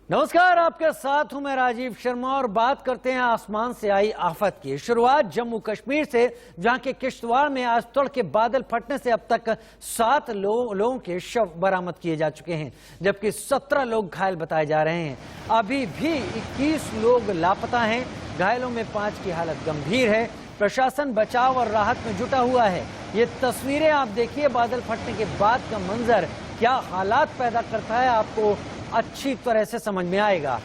नमस्कार, आपके साथ हूं मैं राजीव शर्मा और बात करते हैं आसमान से आई आफत की। शुरुआत जम्मू कश्मीर से, जहां के किश्तवाड़ में आज तड़के बादल फटने से अब तक 7 लोगों के शव बरामद किए जा चुके हैं, जबकि 17 लोग घायल बताए जा रहे हैं। अभी भी 21 लोग लापता हैं। घायलों में 5 की हालत गंभीर है। प्रशासन बचाव और राहत में जुटा हुआ है। ये तस्वीरें आप देखिए, बादल फटने के बाद का मंजर क्या हालात पैदा करता है आपको अच्छी तरह से समझ में आएगा।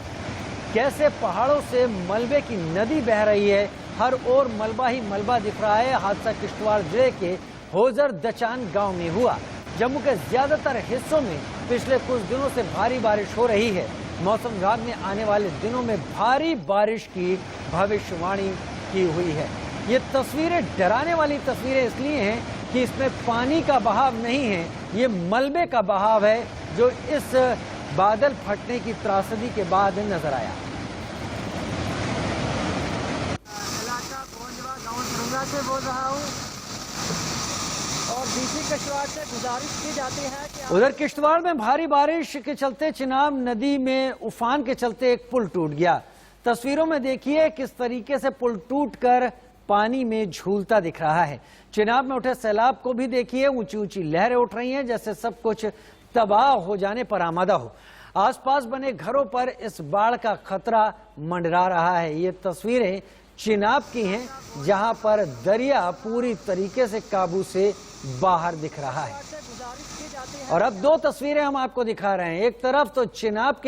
कैसे पहाड़ों से मलबे की नदी बह रही है, हर ओर मलबा ही मलबा दिख रहा है। हादसा किश्तवाड़ जिले के होजर दचान गांव में हुआ। जम्मू के ज्यादातर हिस्सों में पिछले कुछ दिनों से भारी बारिश हो रही है। मौसम विभाग ने आने वाले दिनों में भारी बारिश की भविष्यवाणी की हुई है। ये तस्वीरें डराने वाली तस्वीरें इसलिए हैं कि इसमें पानी का बहाव नहीं है, ये मलबे का बहाव है जो इस बादल फटने की त्रासदी के बाद नजर आया। इलाका कोंजवा गांव सुरंगा से बोल रहा हूं और डीसी किश्तवाड़ से गुजारिश की जाती है कि उधर किश्तवाड़ में भारी बारिश के चलते चिनाब नदी में उफान के चलते एक पुल टूट गया। तस्वीरों में देखिए किस तरीके से पुल टूटकर पानी में झूलता दिख रहा है। चिनाब में उठे सैलाब को भी देखिए, ऊंची ऊंची लहरें उठ रही हैं, जैसे सब कुछ तबाह हो जाने पर आमादा हो। आसपास बने घरों पर इस बाढ़ का खतरा मंडरा रहा है। ये तस्वीरें चिनाब की हैं, जहां पर दरिया पूरी तरीके से काबू से बाहर दिख रहा है। और अब 2 तस्वीरें हम आपको दिखा रहे हैं। एक तरफ तो चिनाब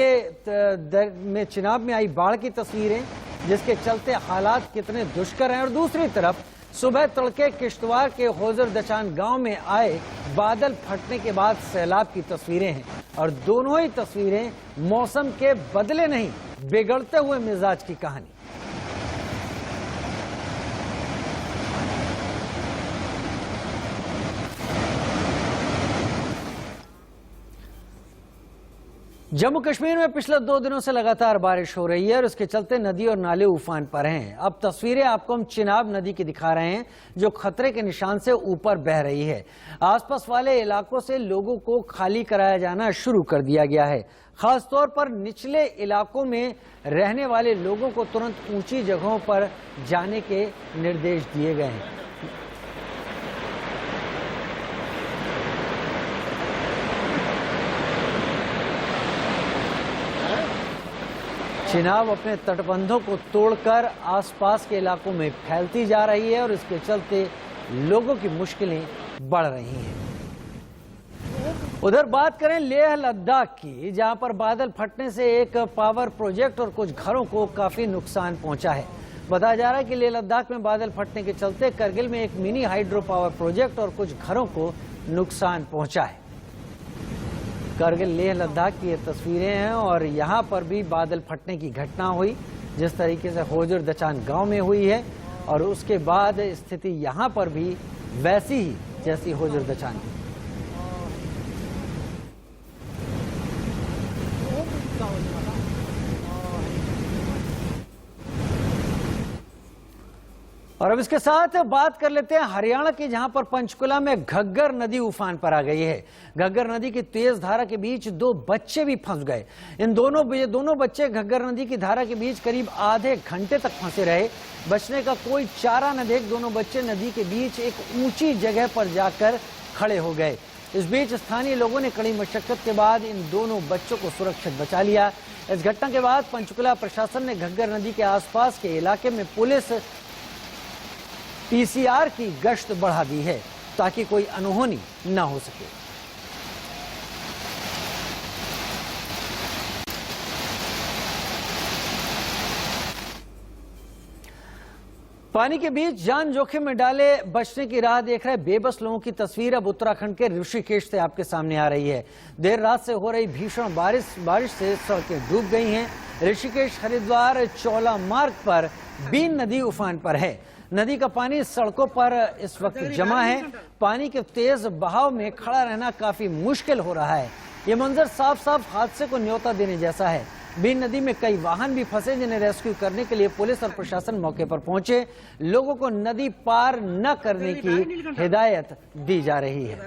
में आई बाढ़ की तस्वीरें, जिसके चलते हालात कितने दुष्कर हैं, और दूसरी तरफ सुबह तड़के किश्तवाड़ के होजर दचान गांव में आए बादल फटने के बाद सैलाब की तस्वीरें हैं। और दोनों ही तस्वीरें मौसम के बदले नहीं, बिगड़ते हुए मिजाज की कहानी। जम्मू कश्मीर में पिछले 2 दिनों से लगातार बारिश हो रही है और उसके चलते नदी और नाले उफान पर हैं। अब तस्वीरें आपको हम चिनाब नदी की दिखा रहे हैं, जो खतरे के निशान से ऊपर बह रही है। आसपास वाले इलाकों से लोगों को खाली कराया जाना शुरू कर दिया गया है। खासतौर पर निचले इलाकों में रहने वाले लोगों को तुरंत ऊंची जगहों पर जाने के निर्देश दिए गए हैं। चिनाब अपने तटबंधों को तोड़कर आसपास के इलाकों में फैलती जा रही है और इसके चलते लोगों की मुश्किलें बढ़ रही हैं। उधर बात करें लेह लद्दाख की, जहां पर बादल फटने से एक पावर प्रोजेक्ट और कुछ घरों को काफी नुकसान पहुंचा है। बताया जा रहा है कि लेह लद्दाख में बादल फटने के चलते करगिल में एक मिनी हाइड्रो पावर प्रोजेक्ट और कुछ घरों को नुकसान पहुंचा है। करगिल लेह लद्दाख की ये तस्वीरें हैं और यहाँ पर भी बादल फटने की घटना हुई, जिस तरीके से होजर दचान गांव में हुई है, और उसके बाद स्थिति यहाँ पर भी वैसी ही जैसी होजर दचान की। और अब इसके साथ बात कर लेते हैं हरियाणा की, जहां पर पंचकुला में घग्गर नदी उफान पर आ गई है। घग्गर नदी की तेज धारा के बीच 2 बच्चे भी फंस गए। ये दोनों बच्चे घग्गर नदी की धारा के बीच करीब आधे घंटे तक फंसे रहे। बचने का कोई चारा न देख दोनों बच्चे नदी के बीच एक ऊंची जगह पर जाकर खड़े हो गए। इस बीच स्थानीय लोगों ने कड़ी मशक्कत के बाद इन दोनों बच्चों को सुरक्षित बचा लिया। इस घटना के बाद पंचकुला प्रशासन ने घग्गर नदी के आसपास के इलाके में पुलिस पीसीआर की गश्त बढ़ा दी है, ताकि कोई अनहोनी न हो सके। पानी के बीच जान जोखिम में डाले बचने की राह देख रहे बेबस लोगों की तस्वीर अब उत्तराखंड के ऋषिकेश से आपके सामने आ रही है। देर रात से हो रही भीषण बारिश से सड़कें डूब गई हैं। ऋषिकेश हरिद्वार चौला मार्ग पर बीन नदी उफान पर है। नदी का पानी सड़कों पर इस वक्त जमा है। पानी के तेज बहाव में खड़ा रहना काफी मुश्किल हो रहा है। ये मंजर साफ साफ हादसे को न्योता देने जैसा है। बीन नदी में कई वाहन भी फंसे, जिन्हें रेस्क्यू करने के लिए पुलिस और प्रशासन मौके पर पहुंचे। लोगों को नदी पार न करने की हिदायत दी जा रही है।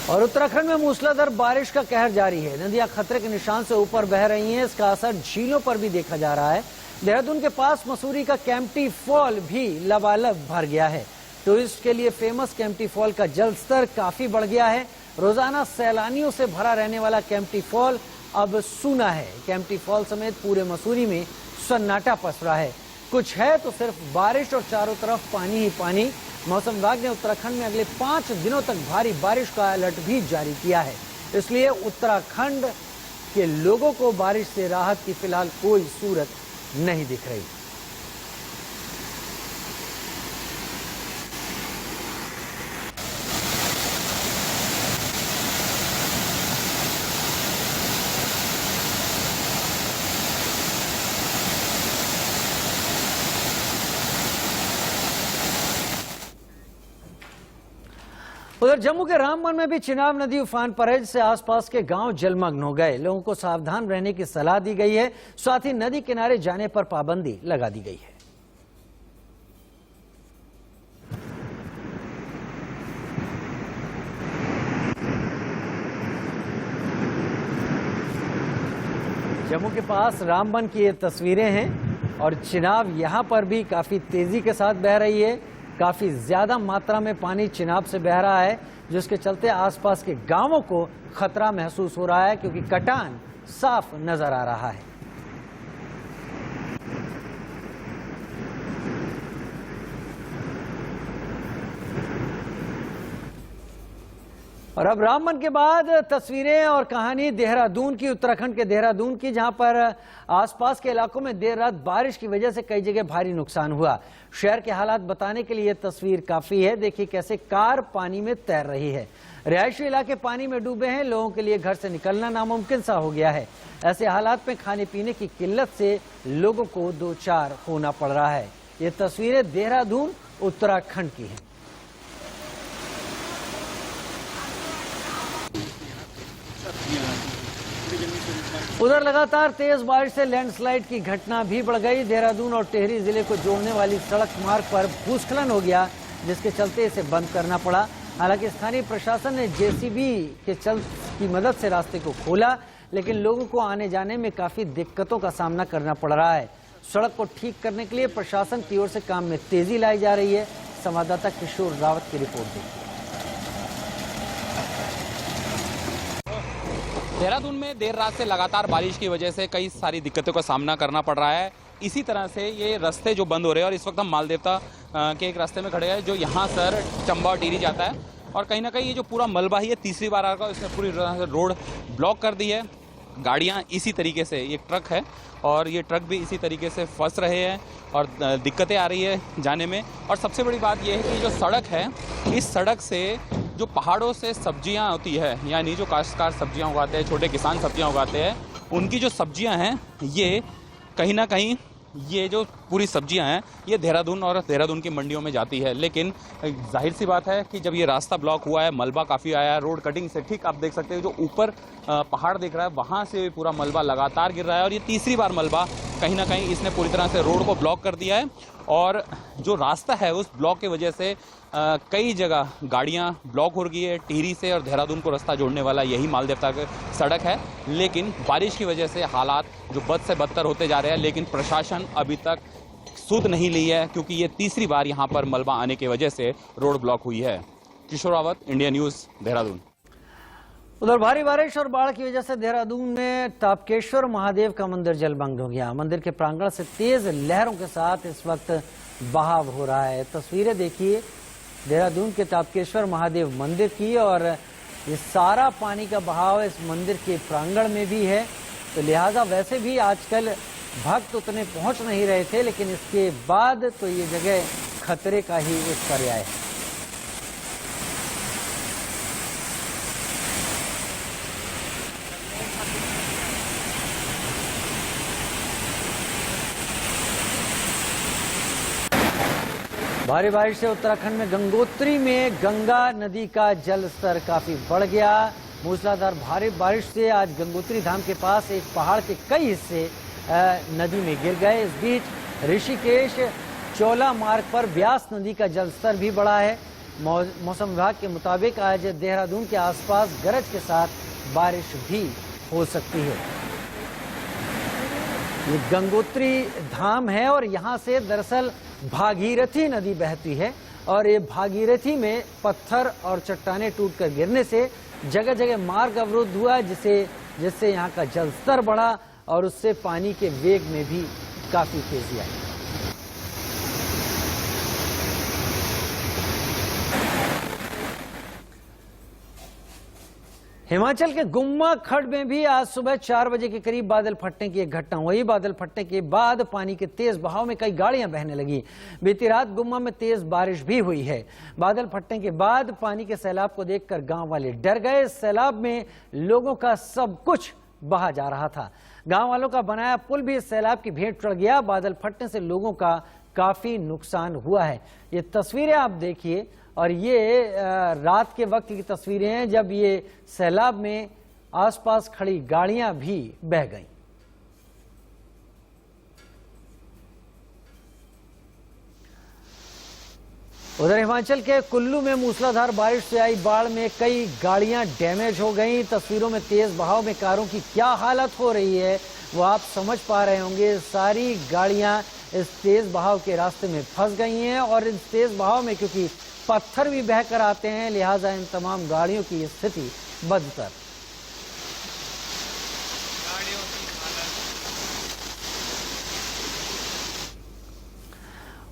और उत्तराखंड में मूसलाधार बारिश का कहर जारी है। नदियां खतरे के निशान से ऊपर बह रही हैं। इसका असर झीलों पर भी देखा जा रहा है। देहरादून के पास मसूरी का केम्प्टी फॉल भी लबालब भर गया है। टूरिस्ट के लिए फेमस केम्प्टी फॉल का जल स्तर काफी बढ़ गया है। रोजाना सैलानियों से भरा रहने वाला केम्प्टी फॉल अब सूना है। केम्प्टी फॉल समेत पूरे मसूरी में सन्नाटा पसरा है। कुछ है तो सिर्फ बारिश और चारों तरफ पानी ही पानी। मौसम विभाग ने उत्तराखंड में अगले 5 दिनों तक भारी बारिश का अलर्ट भी जारी किया है। इसलिए उत्तराखंड के लोगों को बारिश से राहत की फिलहाल कोई सूरत नहीं दिख रही। उधर जम्मू के रामबन में भी चिनाब नदी उफान पर है, जिससे आसपास के गांव जलमग्न हो गए। लोगों को सावधान रहने की सलाह दी गई है। साथ ही नदी किनारे जाने पर पाबंदी लगा दी गई है। जम्मू के पास रामबन की ये तस्वीरें हैं और चिनाब यहां पर भी काफी तेजी के साथ बह रही है। काफी ज्यादा मात्रा में पानी चिनाब से बह रहा है, जिसके चलते आसपास के गांवों को खतरा महसूस हो रहा है, क्योंकि कटान साफ नजर आ रहा है। और अब रामबन के बाद तस्वीरें और कहानी देहरादून की, उत्तराखंड के देहरादून की, जहां पर आसपास के इलाकों में देर रात बारिश की वजह से कई जगह भारी नुकसान हुआ। शहर के हालात बताने के लिए यह तस्वीर काफी है। देखिए कैसे कार पानी में तैर रही है। रिहायशी इलाके पानी में डूबे हैं। लोगों के लिए घर से निकलना नामुमकिन सा हो गया है। ऐसे हालात में खाने पीने की किल्लत से लोगों को दो चार होना पड़ रहा है। ये तस्वीरें देहरादून उत्तराखंड की हैं। उधर लगातार तेज बारिश से लैंडस्लाइड की घटना भी बढ़ गई। देहरादून और टिहरी जिले को जोड़ने वाली सड़क मार्ग पर भूस्खलन हो गया, जिसके चलते इसे बंद करना पड़ा। हालांकि स्थानीय प्रशासन ने जेसीबी की मदद से रास्ते को खोला, लेकिन लोगों को आने जाने में काफी दिक्कतों का सामना करना पड़ रहा है। सड़क को ठीक करने के लिए प्रशासन की ओर से काम में तेजी लाई जा रही है। संवाददाता किशोर रावत की रिपोर्ट देखिए। देहरादून में देर रात से लगातार बारिश की वजह से कई सारी दिक्कतों का सामना करना पड़ रहा है। इसी तरह से ये रास्ते जो बंद हो रहे हैं, और इस वक्त हम मालदेवता के एक रास्ते में खड़े हैं जो यहाँ सर चंबा और टिहरी जाता है। और कहीं ना कहीं ये जो पूरा मलबा ही है, तीसरी बार आ रहा है, इसने पूरी रोड ब्लॉक कर दी है। गाड़ियाँ इसी तरीके से, ये ट्रक है और ये ट्रक भी इसी तरीके से फंस रहे हैं और दिक्कतें आ रही है जाने में। और सबसे बड़ी बात यह है कि जो सड़क है, इस सड़क से जो पहाड़ों से सब्जियां होती है, यानी जो काश्तकार सब्जियां उगाते हैं, छोटे किसान सब्जियां उगाते हैं, उनकी जो सब्जियां हैं, ये कहीं ना कहीं ये जो पूरी सब्जियां हैं ये देहरादून और देहरादून की मंडियों में जाती है। लेकिन जाहिर सी बात है कि जब ये रास्ता ब्लॉक हुआ है, मलबा काफ़ी आया है, रोड कटिंग से ठीक आप देख सकते हैं जो ऊपर पहाड़ दिख रहा है वहाँ से पूरा मलबा लगातार गिर रहा है। और ये तीसरी बार मलबा कहीं ना कहीं इसने पूरी तरह से रोड को ब्लॉक कर दिया है। और जो रास्ता है उस ब्लॉक की वजह से कई जगह गाड़ियां ब्लॉक हो गई है। टिहरी से और देहरादून को रास्ता जोड़ने वाला यही मालदेवता की सड़क है, लेकिन बारिश की वजह से हालात जो बद से बदतर होते जा रहे हैं। लेकिन प्रशासन अभी तक सूद नहीं ली है, क्योंकि ये तीसरी बार यहाँ पर मलबा आने की वजह से रोड ब्लॉक हुई है। किशोर रावत, इंडिया न्यूज़, देहरादून। उधर भारी बारिश और बाढ़ की वजह से देहरादून में तापकेश्वर महादेव का मंदिर जलमग्न हो गया। मंदिर के प्रांगण से तेज लहरों के साथ इस वक्त बहाव हो रहा है। तस्वीरें देखिए देहरादून के तापकेश्वर महादेव मंदिर की, और ये सारा पानी का बहाव इस मंदिर के प्रांगण में भी है। तो लिहाजा वैसे भी आजकल भक्त उतने पहुंच नहीं रहे थे, लेकिन इसके बाद तो ये जगह खतरे का ही एक पर्याय है। भारी बारिश से उत्तराखंड में गंगोत्री में गंगा नदी का जल स्तर काफी बढ़ गया। मूसलाधार भारी बारिश से आज गंगोत्री धाम के पास एक पहाड़ के कई हिस्से नदी में गिर गए। इस बीच ऋषिकेश चोला मार्ग पर ब्यास नदी का जलस्तर भी बढ़ा है। मौसम विभाग के मुताबिक आज देहरादून के आसपास गरज के साथ बारिश भी हो सकती है। ये गंगोत्री धाम है और यहाँ से दरअसल भागीरथी नदी बहती है और ये भागीरथी में पत्थर और चट्टानें टूटकर गिरने से जगह जगह मार्ग अवरुद्ध हुआ, जिससे यहाँ का जलस्तर बढ़ा और उससे पानी के वेग में भी काफी तेजी आई। हिमाचल के गुम्मा खड्ड में भी आज सुबह 4 बजे के करीब बादल फटने की एक घटना हुई। बादल फटने के बाद पानी के तेज बहाव में कई गाड़ियां बहने लगी। बीती रात गुम्मा में तेज बारिश भी हुई है। बादल फटने के बाद पानी के सैलाब को देखकर गांव वाले डर गए। सैलाब में लोगों का सब कुछ बहा जा रहा था। गांव वालों का बनाया पुल भी सैलाब की भेंट चढ़ गया। बादल फटने से लोगों का काफी नुकसान हुआ है। ये तस्वीरें आप देखिए और ये रात के वक्त की तस्वीरें हैं जब ये सैलाब में आसपास खड़ी गाड़ियां भी बह गईं। उधर हिमाचल के कुल्लू में मूसलाधार बारिश से आई बाढ़ में कई गाड़ियां डैमेज हो गईं। तस्वीरों में तेज बहाव में कारों की क्या हालत हो रही है वो आप समझ पा रहे होंगे। सारी गाड़ियां इस तेज बहाव के रास्ते में फंस गई हैं और इस तेज बहाव में क्योंकि पत्थर भी बहकर आते हैं, लिहाजा इन तमाम गाड़ियों की स्थिति बदतर।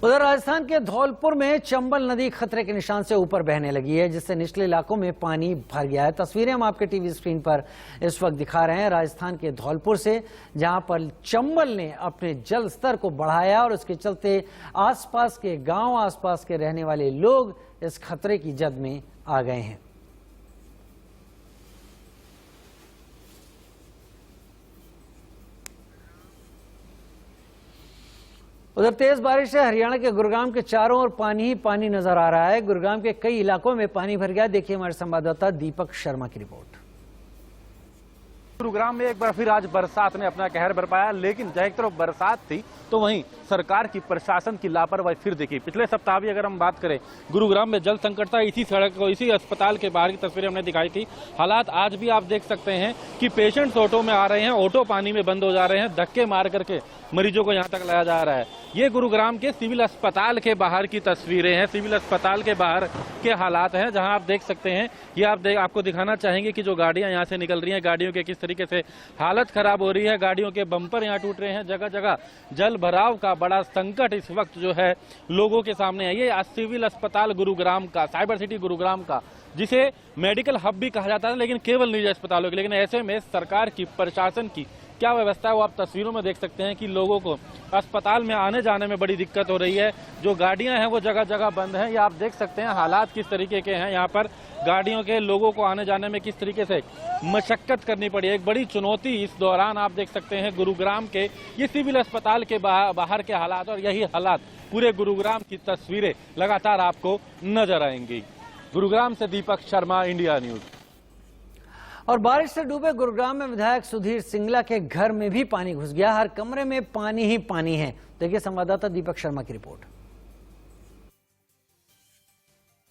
उधर राजस्थान के धौलपुर में चंबल नदी खतरे के निशान से ऊपर बहने लगी है, जिससे निचले इलाकों में पानी भर गया है। तस्वीरें हम आपके टीवी स्क्रीन पर इस वक्त दिखा रहे हैं राजस्थान के धौलपुर से, जहां पर चंबल ने अपने जल स्तर को बढ़ाया और उसके चलते आसपास के गांव, आसपास के रहने वाले लोग इस खतरे की जद में आ गए हैं। उधर तेज बारिश से हरियाणा के गुरुग्राम के चारों ओर पानी ही पानी नजर आ रहा है। गुरुग्राम के कई इलाकों में पानी भर गया। देखिए हमारे संवाददाता दीपक शर्मा की रिपोर्ट। गुरुग्राम में एक बार फिर आज बरसात ने अपना कहर बरपाया, लेकिन जहाँ एक तरफ बरसात थी तो वहीं सरकार की, प्रशासन की लापरवाही फिर दिखी। पिछले सप्ताह भी अगर हम बात करें, गुरुग्राम में जल संकट था। इसी सड़क को, इसी अस्पताल के बाहर की तस्वीरें हमने दिखाई थी। हालात आज भी आप देख सकते हैं कि पेशेंट्स ऑटो में आ रहे हैं, ऑटो पानी में बंद हो जा रहे हैं, धक्के मार करके मरीजों को यहाँ तक लाया जा रहा है। ये गुरुग्राम के सिविल अस्पताल के बाहर की तस्वीरें हैं, सिविल अस्पताल के बाहर के हालात हैं, जहां आप देख सकते हैं। ये आपको दिखाना चाहेंगे कि जो गाड़ियां यहाँ से निकल रही हैं, गाड़ियों के किस तरीके से हालत खराब हो रही है। गाड़ियों के बम्पर यहाँ टूट रहे हैं, जगह जगह जल भराव का बड़ा संकट इस वक्त जो है लोगों के सामने है। ये सिविल अस्पताल गुरुग्राम का, साइबर सिटी गुरुग्राम का, जिसे मेडिकल हब भी कहा जाता है, लेकिन केवल निजी अस्पतालों के। लेकिन ऐसे में सरकार की, प्रशासन की क्या व्यवस्था है वो आप तस्वीरों में देख सकते हैं कि लोगों को अस्पताल में आने जाने में बड़ी दिक्कत हो रही है। जो गाड़ियां हैं वो जगह जगह बंद हैं। ये आप देख सकते हैं हालात किस तरीके के हैं। यहाँ पर गाड़ियों के, लोगों को आने जाने में किस तरीके से मशक्कत करनी पड़ी है। एक बड़ी चुनौती इस दौरान आप देख सकते हैं गुरुग्राम के ये सिविल अस्पताल के बाहर के हालात, और यही हालात पूरे गुरुग्राम की तस्वीरें लगातार आपको नजर आएंगी। गुरुग्राम से दीपक शर्मा, इंडिया न्यूज। और बारिश से डूबे गुरुग्राम में विधायक सुधीर सिंगला के घर में भी पानी घुस गया। हर कमरे में पानी ही पानी है। देखिए संवाददाता दीपक शर्मा की रिपोर्ट।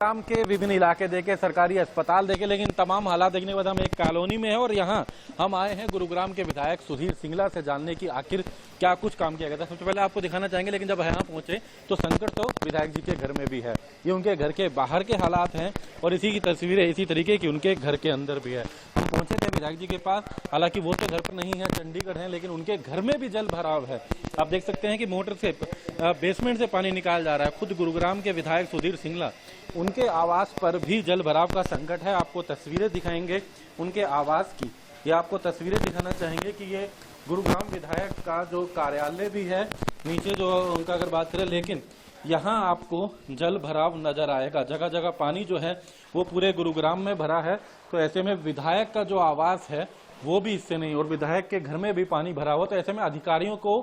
गुरुग्राम के विभिन्न इलाके देखे, सरकारी अस्पताल देखे, लेकिन तमाम हालात देखने के बाद हम एक कॉलोनी में हैं और यहाँ हम आए हैं गुरुग्राम के विधायक सुधीर सिंगला से जानने की आखिर क्या कुछ काम किया गया था। सबसे पहले आपको दिखाना चाहेंगे, लेकिन जब यहाँ पहुंचे तो संकट तो विधायक जी के घर में भी है। ये उनके घर के बाहर के हालात हैं और इसी की तस्वीरें इसी तरीके की उनके घर के अंदर भी है। हम पहुंचे थे विधायक जी के पास, हालांकि वो तो घर पर नहीं है, चंडीगढ़ है, लेकिन उनके घर में भी जल भराव है। आप देख सकते हैं कि मोटर से, बेसमेंट से पानी निकाल जा रहा है। खुद गुरुग्राम के विधायक सुधीर सिंगला, उनके आवास पर भी जल भराव का संकट है। आपको तस्वीरें दिखाएंगे उनके आवास की। ये आपको तस्वीरें दिखाना चाहेंगे कि ये गुरुग्राम विधायक का जो कार्यालय भी है, नीचे जो उनका अगर बात करें, लेकिन यहाँ आपको जल भराव नजर आएगा। जगह जगह पानी जो है वो पूरे गुरुग्राम में भरा है। तो ऐसे में विधायक का जो आवास है वो भी इससे नहीं, और विधायक के घर में भी पानी भरा हुआ। तो ऐसे में अधिकारियों को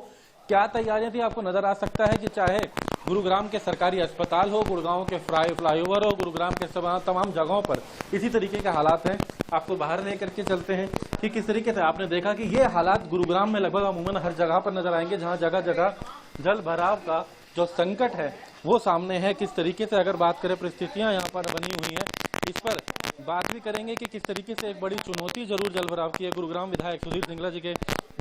क्या तैयारियां थी आपको नजर आ सकता है कि चाहे गुरुग्राम के सरकारी अस्पताल हो, गुड़गांव के फ्लाईओवर हो, गुरुग्राम के तमाम जगहों पर इसी तरीके के हालात हैं। आपको बाहर लेकर के चलते हैं कि किस तरीके से आपने देखा कि ये हालात गुरुग्राम में लगभग अमूमन हर जगह पर नजर आएंगे, जहां जगह जगह जल भराव का जो संकट है वो सामने है। किस तरीके से अगर बात करें परिस्थितियां यहाँ पर बनी हुई हैं, इस पर बात भी करेंगे कि किस तरीके से एक बड़ी चुनौती जरूर जल भराव की है। गुरुग्राम विधायक सुधीर सिंगला जी के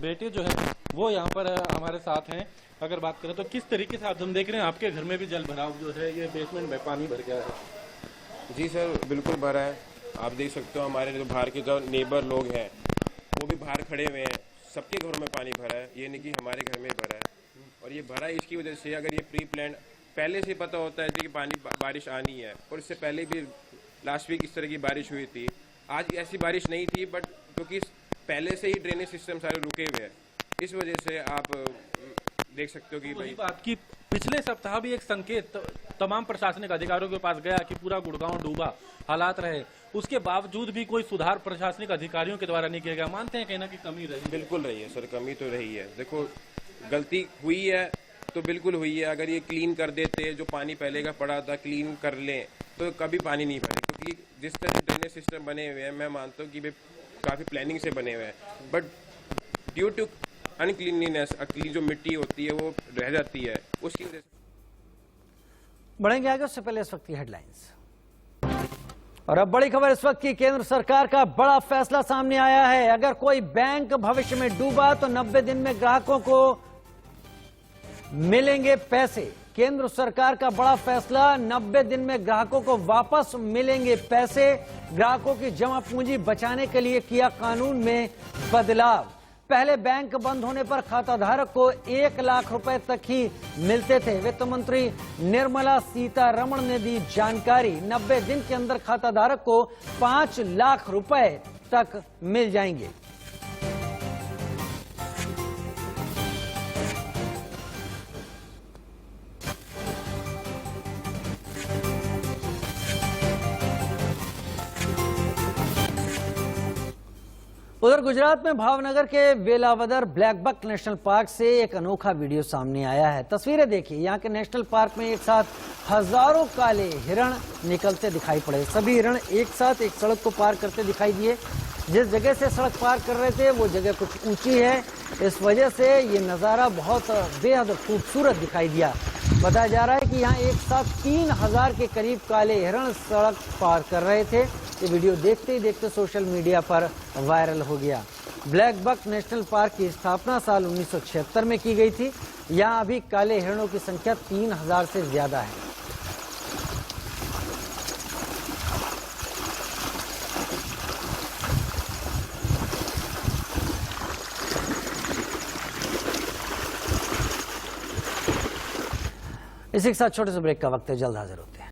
बेटे जो है वो यहाँ पर हमारे साथ हैं। अगर बात करें तो किस तरीके से आप हम देख रहे हैं आपके घर में भी जल भराव जो है, ये बेसमेंट में पानी भर गया है। जी सर, बिल्कुल भरा है। आप देख सकते हो हमारे जो बाहर के जो नेबर लोग हैं वो भी बाहर खड़े हुए हैं, सबके घरों में पानी भरा है, ये नहीं कि हमारे घर में भरा है। और ये भरा है इसकी वजह से, अगर ये प्री प्लान पहले से पता होता है कि पानी बारिश आनी है, और इससे पहले भी लास्ट वीक इस तरह की बारिश हुई थी। आज ऐसी बारिश नहीं थी, बट क्योंकि पहले से ही ड्रेनेज सिस्टम सारे रुके हुए हैं, इस वजह से आप देख सकते हो कि वही बात की पिछले सप्ताह भी एक संकेत तमाम प्रशासनिक अधिकारियों के पास गया कि पूरा गुड़गांव डूबा हालात रहे, उसके बावजूद भी कोई सुधार प्रशासनिक अधिकारियों के द्वारा नहीं किया गया। मानते हैं कहीं ना कहीं कमी रही? बिल्कुल रही है सर, कमी तो रही है। देखो, गलती हुई है तो बिल्कुल हुई है। अगर ये क्लीन कर देते, जो पानी पहले का पड़ा था क्लीन कर लें, तो कभी पानी नहीं भरे। क्योंकि जिस तरह ड्रेनेज सिस्टम बने हुए हैं, मैं मानता हूँ कि वे काफ़ी प्लानिंग से बने हुए हैं, बट ड्यू टू अनक्लीनलीनेस, जो मिट्टी होती है वो रह जाती है, उसकी वजह से। बढ़ेंगे आगे, उससे पहले इस वक्त की हेडलाइंस। और अब बड़ी खबर इस वक्त की, केंद्र सरकार का बड़ा फैसला सामने आया है। अगर कोई बैंक भविष्य में डूबा तो 90 दिन में ग्राहकों को मिलेंगे पैसे। केंद्र सरकार का बड़ा फैसला, 90 दिन में ग्राहकों को वापस मिलेंगे पैसे। ग्राहकों की जमा पूंजी बचाने के लिए किया कानून में बदलाव। पहले बैंक बंद होने पर खाताधारक को 1 लाख रुपए तक ही मिलते थे। वित्त मंत्री निर्मला सीतारमण ने दी जानकारी, 90 दिन के अंदर खाताधारक को 5 लाख रुपए तक मिल जाएंगे। उधर गुजरात में भावनगर के Velavadar black buck national park से एक अनोखा वीडियो सामने आया है। तस्वीरें देखिए, यहाँ के नेशनल पार्क में एक साथ हजारों काले हिरण निकलते दिखाई पड़े। सभी हिरण एक साथ एक सड़क को पार करते दिखाई दिए। जिस जगह से सड़क पार कर रहे थे वो जगह कुछ ऊंची है, इस वजह से ये नज़ारा बहुत बेहद खूबसूरत दिखाई दिया। बताया जा रहा है कि यहाँ एक साथ 3000 के करीब काले हिरण सड़क पार कर रहे थे। ये वीडियो देखते ही देखते सोशल मीडिया पर वायरल हो गया। ब्लैक बक नेशनल पार्क की स्थापना साल 1976 में की गई थी। यहाँ अभी काले हिरणों की संख्या 3000 से ज्यादा है। इसी के साथ छोटे से ब्रेक का वक्त है, जल्द हाजिर होते हैं।